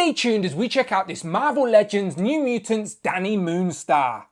Stay tuned as we check out this Marvel Legends New Mutants Dani Moonstar.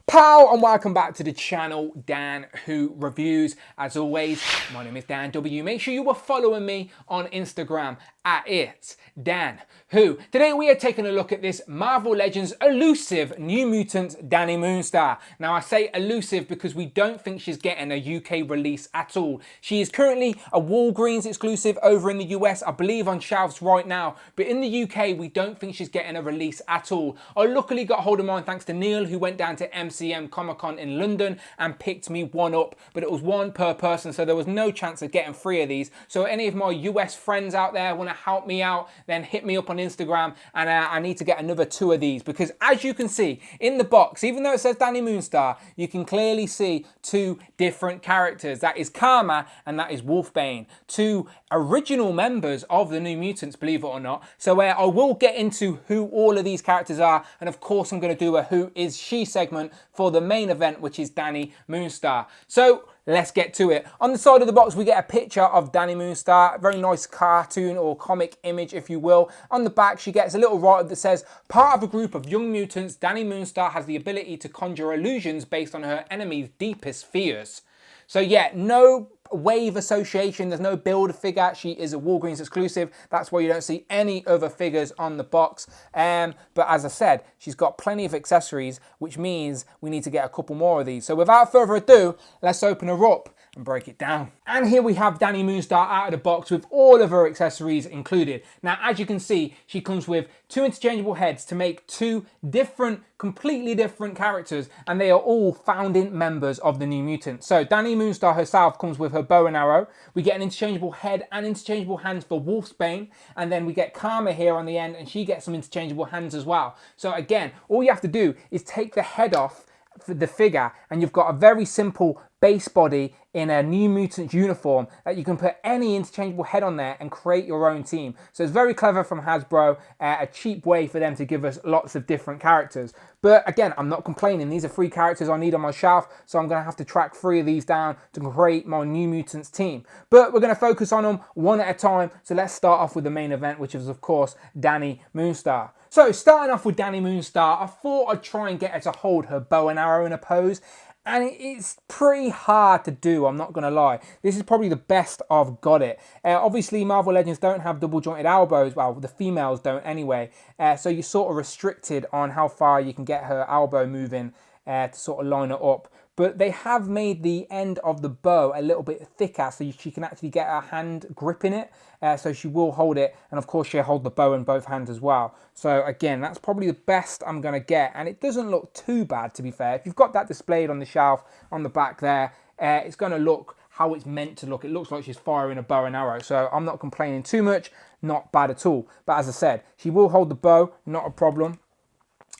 Pow, and welcome back to the channel, Dan Who Reviews. As always, my name is Dan W. Make sure you are following me on Instagram at It's Dan Who. Today we are taking a look at this Marvel Legends elusive New Mutants Dani Moonstar. Now I say elusive because we don't think she's getting a UK release at all. She is currently a Walgreens exclusive over in the US, I believe on shelves right now, but in the UK we don't think she's getting a release at all. I luckily got hold of mine thanks to Neil, who went down to MCM Comic Con in London and picked me one up, but it was one per person, so there was no chance of getting 3 of these. So any of my US friends out there want to help me out, then hit me up on Instagram, and I need to get another 2 of these, because as you can see in the box, even though it says Dani Moonstar, you can clearly see 2 different characters. That is Karma and that is Wolfbane, 2 original members of the New Mutants, believe it or not. So I will get into who all of these characters are, and of course I'm going to do a Who Is She segment for the main event, which is Dani Moonstar. So let's get to it. On the side of the box, we get a picture of Dani Moonstar, very nice cartoon or comic image, if you will. On the back, she gets a little write-up that says, part of a group of young mutants, Dani Moonstar has the ability to conjure illusions based on her enemy's deepest fears. So yeah, no wave association, there's no build figure. She is a Walgreens exclusive. That's why you don't see any other figures on the box. But as I said, she's got plenty of accessories, which means we need to get a couple more of these. So without further ado, let's open her up and break it down. And here we have Dani Moonstar out of the box with all of her accessories included. Now, as you can see, she comes with 2 interchangeable heads to make 2 different, completely different characters, and they are all founding members of the New Mutants. So Dani Moonstar herself comes with her bow and arrow. We get an interchangeable head and interchangeable hands for Wolfsbane, and then we get Karma here on the end, and she gets some interchangeable hands as well. So again, all you have to do is take the head off the figure, and you've got a very simple base body in a New Mutants uniform that you can put any interchangeable head on there and create your own team. So it's very clever from Hasbro, a cheap way for them to give us lots of different characters. But again, I'm not complaining. These are 3 characters I need on my shelf, so I'm going to have to track 3 of these down to create my New Mutants team. But we're going to focus on them one at a time. So let's start off with the main event, which is of course Dani Moonstar. So starting off with Dani Moonstar, I thought I'd try and get her to hold her bow and arrow in a pose. And it's pretty hard to do, I'm not going to lie. This is probably the best I've got it. Obviously, Marvel Legends don't have double jointed elbows. Well, the females don't anyway. So you're sort of restricted on how far you can get her elbow moving to sort of line it up. But they have made the end of the bow a little bit thicker, so she can actually get her hand gripping it. So she will hold it, and of course she'll hold the bow in both hands as well. So again, that's probably the best I'm going to get, and it doesn't look too bad, to be fair. If you've got that displayed on the shelf on the back there, it's going to look how it's meant to look. It looks like she's firing a bow and arrow, so I'm not complaining too much. Not bad at all. But as I said, she will hold the bow, not a problem.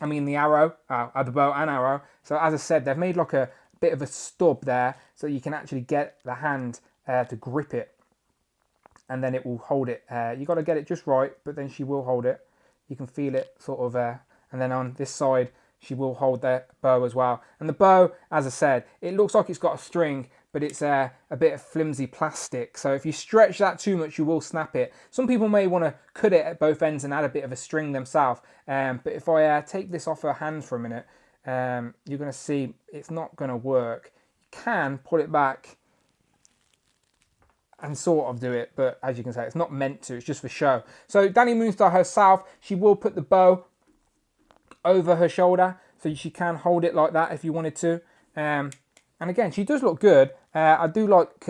I mean the arrow, the bow and arrow. So as I said, they've made like a bit of a stub there, so you can actually get the hand to grip it, and then it will hold it. You got to get it just right, but then she will hold it. You can feel it sort of, and then on this side she will hold the bow as well. And the bow, as I said, it looks like it's got a string, but it's a bit of flimsy plastic. So if you stretch that too much, you will snap it. Some people may want to cut it at both ends and add a bit of a string themselves. But if I take this off her hand for a minute, you're going to see it's not going to work. You can pull it back and sort of do it, but as you can see, it's not meant to, it's just for show. So Dani Moonstar herself, she will put the bow over her shoulder, so she can hold it like that if you wanted to. And again, she does look good. I do like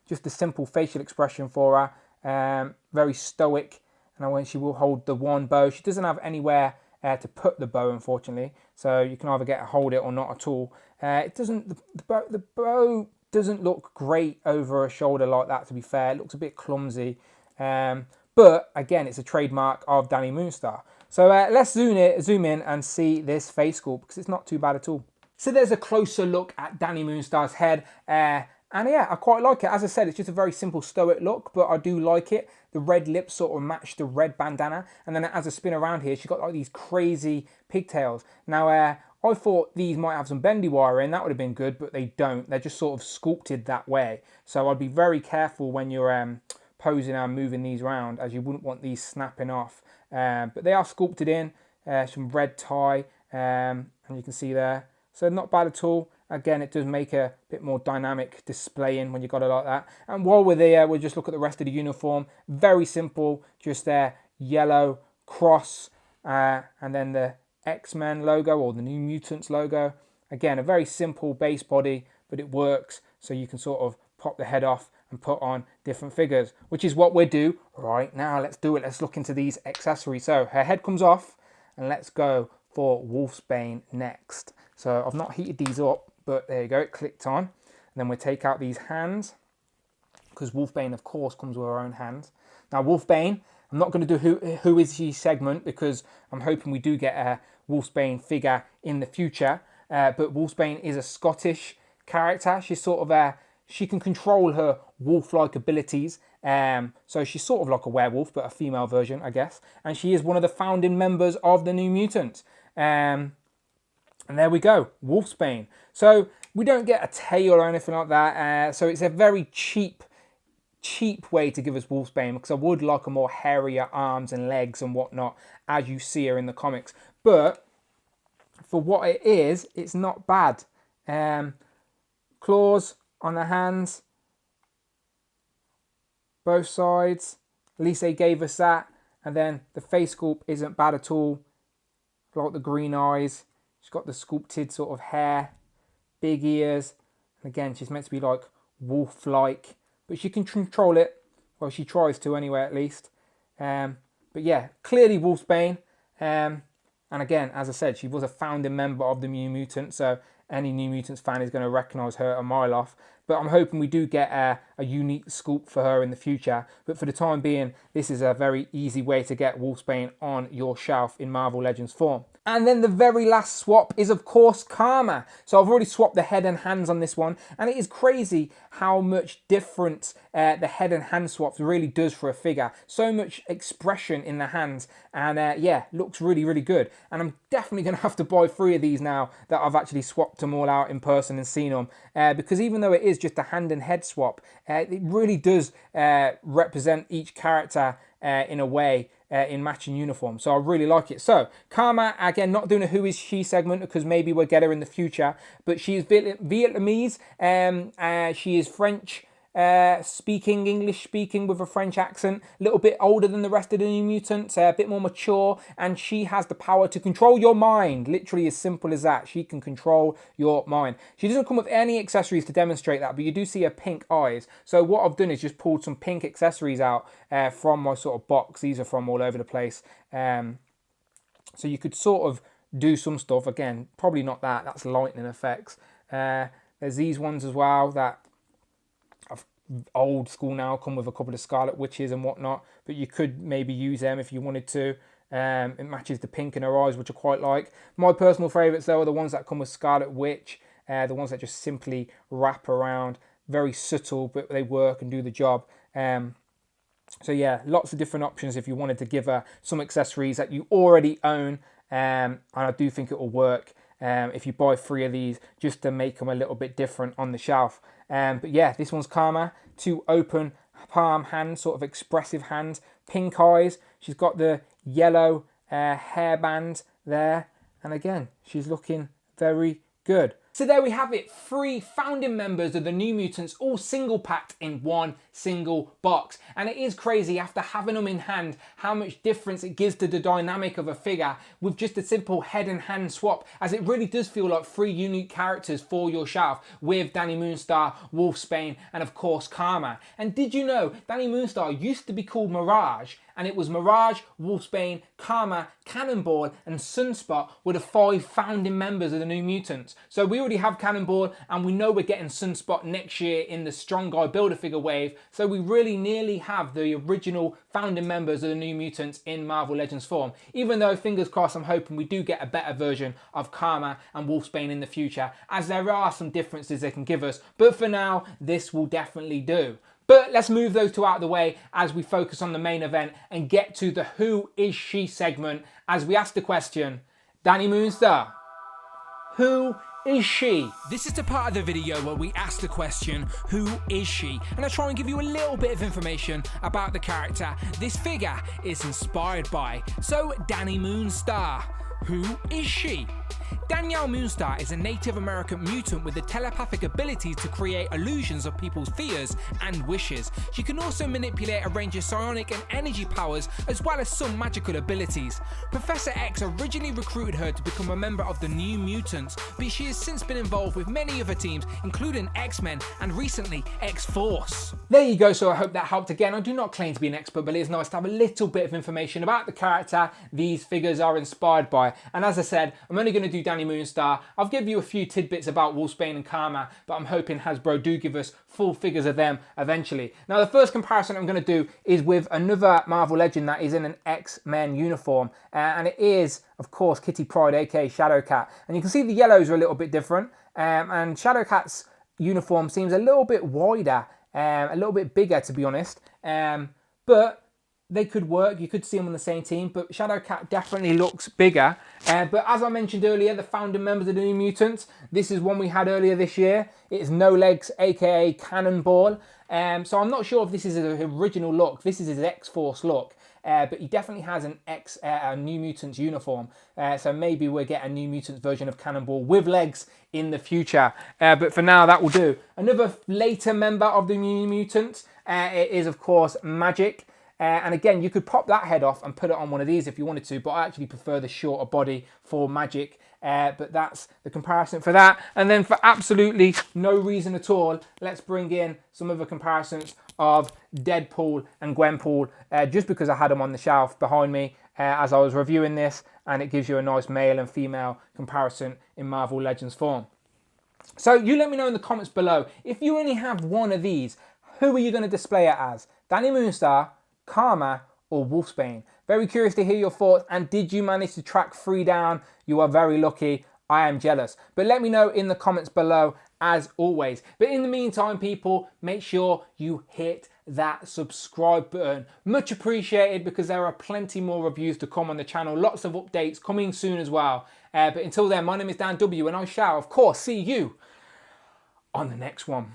just the simple facial expression for her, very stoic, and when she will hold the one bow, she doesn't have anywhere to put the bow, unfortunately, so you can either get her hold it or not at all. It doesn't, the bow doesn't look great over her shoulder like that, to be fair. It looks a bit clumsy, but again, it's a trademark of Dani Moonstar. So let's zoom in and see this face sculpt, because it's not too bad at all. So there's a closer look at Dani Moonstar's head, and yeah, I quite like it. As I said, it's just a very simple stoic look, but I do like it. The red lips sort of match the red bandana, and then as I spin around here, she's got like these crazy pigtails. Now, I thought these might have some bendy wire in, that would have been good, but they don't. They're just sort of sculpted that way. So I'd be very careful when you're posing and moving these around, as you wouldn't want these snapping off. But they are sculpted in, some red tie, and you can see there. So not bad at all. Again, it does make a bit more dynamic displaying when you got it like that. And while we're there, we'll just look at the rest of the uniform. Very simple, just their yellow cross, and then the X-Men logo or the New Mutants logo. Again, a very simple base body, but it works, so you can sort of pop the head off and put on different figures, which is what we'll do right now. Let's do it. Let's look into these accessories. So her head comes off, and let's go for Wolfsbane next. So I've not heated these up, but there you go, it clicked on. And then we'll take out these hands, because Wolfbane, of course, comes with her own hands. Now, Wolfbane, I'm not going to do who is she segment, because I'm hoping we do get a Wolfsbane figure in the future. But Wolfsbane is a Scottish character. She's sort of she can control her wolf-like abilities. So she's sort of like a werewolf, but a female version, I guess. And she is one of the founding members of the New Mutants. And there we go, Wolfsbane. So we don't get a tail or anything like that. So it's a very cheap way to give us Wolfsbane, because I would like a more hairier arms and legs and whatnot, as you see her in the comics. But for what it is, it's not bad. Claws on the hands, both sides. At least they gave us that. And then the face sculpt isn't bad at all. Like the green eyes. She's got the sculpted sort of hair, big ears. And again, she's meant to be like wolf-like, but she can control it. Well, she tries to anyway, at least. But yeah, clearly Wolfsbane. And again, as I said, she was a founding member of the New Mutants, so any New Mutants fan is going to recognise her a mile off. But I'm hoping we do get a unique sculpt for her in the future. But for the time being, this is a very easy way to get Wolfsbane on your shelf in Marvel Legends form. And then the very last swap is, of course, Karma. So I've already swapped the head and hands on this one. And it is crazy how much difference the head and hand swaps really does for a figure. So much expression in the hands. And yeah, looks really, really good. And I'm definitely going to have to buy 3 of these now that I've actually swapped them all out in person and seen them. Because even though it is just a hand and head swap, it really does represent each character in a way in matching uniform. So I really like it. So Karma, again, not doing a who is she segment, because maybe we'll get her in the future, but she is Vietnamese. She is French speaking, English speaking with a French accent, a little bit older than the rest of the New Mutants, a bit more mature, and she has the power to control your mind. Literally as simple as that. She can control your mind. She doesn't come with any accessories to demonstrate that, but you do see her pink eyes. So what I've done is just pulled some pink accessories out from my sort of box. These are from all over the place. So you could sort of do some stuff. Again, probably not that. That's lightning effects. There's these ones as well that old school now, come with a couple of Scarlet Witches and whatnot, but you could maybe use them if you wanted to. It matches the pink in her eyes, which I quite like. My personal favourites though are the ones that come with Scarlet Witch, the ones that just simply wrap around, very subtle, but they work and do the job. So yeah, lots of different options if you wanted to give her some accessories that you already own, and I do think it will work if you buy 3 of these, just to make them a little bit different on the shelf. But yeah, this one's Karma. 2 open palm hands, sort of expressive hands, pink eyes. She's got the yellow hairband there, and again, she's looking very good. So there we have it, 3 founding members of the New Mutants, all single packed in one single box. And it is crazy, after having them in hand, how much difference it gives to the dynamic of a figure with just a simple head and hand swap, as it really does feel like 3 unique characters for your shelf, with Dani Moonstar, Wolfsbane, and of course Karma. And did you know Dani Moonstar used to be called Mirage, and it was Mirage, Wolfsbane, Karma, Cannonball, and Sunspot were the 5 founding members of the New Mutants. So we already have Cannonball, and we know we're getting Sunspot next year in the Strong Guy Build-A-Figure wave. So we really nearly have the original founding members of the New Mutants in Marvel Legends form. Even though, fingers crossed, I'm hoping we do get a better version of Karma and Wolfsbane in the future, as there are some differences they can give us. But for now, this will definitely do. But let's move those 2 out of the way as we focus on the main event and get to the Who Is She segment, as we ask the question, Dani Moonstar, Who is she? This is the part of the video where we ask the question, who is she? And I try and give you a little bit of information about the character this figure is inspired by. So, Dani Moonstar. Who is she? Danielle Moonstar is a Native American mutant with the telepathic ability to create illusions of people's fears and wishes. She can also manipulate a range of psionic and energy powers, as well as some magical abilities. Professor X originally recruited her to become a member of the New Mutants, but she has since been involved with many other teams, including X-Men and recently X-Force. There you go, so I hope that helped. Again, I do not claim to be an expert, but it is nice to have a little bit of information about the character these figures are inspired by. And as I said, I'm only going to do Dani Moonstar. I'll give you a few tidbits about Wolfsbane and Karma, but I'm hoping Hasbro do give us full figures of them eventually. Now, the first comparison I'm going to do is with another Marvel Legend that is in an X-Men uniform, and it is, of course, Kitty Pryde, aka Shadowcat. And you can see the yellows are a little bit different, and Shadowcat's uniform seems a little bit wider, a little bit bigger, to be honest, but they could work. You could see them on the same team, but Shadowcat definitely looks bigger. But as I mentioned earlier, the founding members of the New Mutants, this is one we had earlier this year. It's No Legs, aka Cannonball. So I'm not sure if this is his original look. This is his X-Force look. But he definitely has a New Mutants uniform. So maybe we'll get a New Mutants version of Cannonball with legs in the future. But for now, that will do. Another later member of the New Mutants it is, of course, Magic. And again, you could pop that head off and put it on one of these if you wanted to, but I actually prefer the shorter body for Magic. But that's the comparison for that. And then for absolutely no reason at all, let's bring in some other comparisons of Deadpool and Gwenpool, just because I had them on the shelf behind me as I was reviewing this, and it gives you a nice male and female comparison in Marvel Legends form. So you let me know in the comments below, if you only have one of these, who are you going to display it as? Dani Moonstar, Karma, or Wolfsbane? Very curious to hear your thoughts, and did you manage to track 3 down? You are very lucky. I am jealous. But let me know in the comments below as always. But in the meantime, people, make sure you hit that subscribe button. Much appreciated, because there are plenty more reviews to come on the channel. Lots of updates coming soon as well. But until then, my name is Dan W, and I shall, of course, see you on the next one.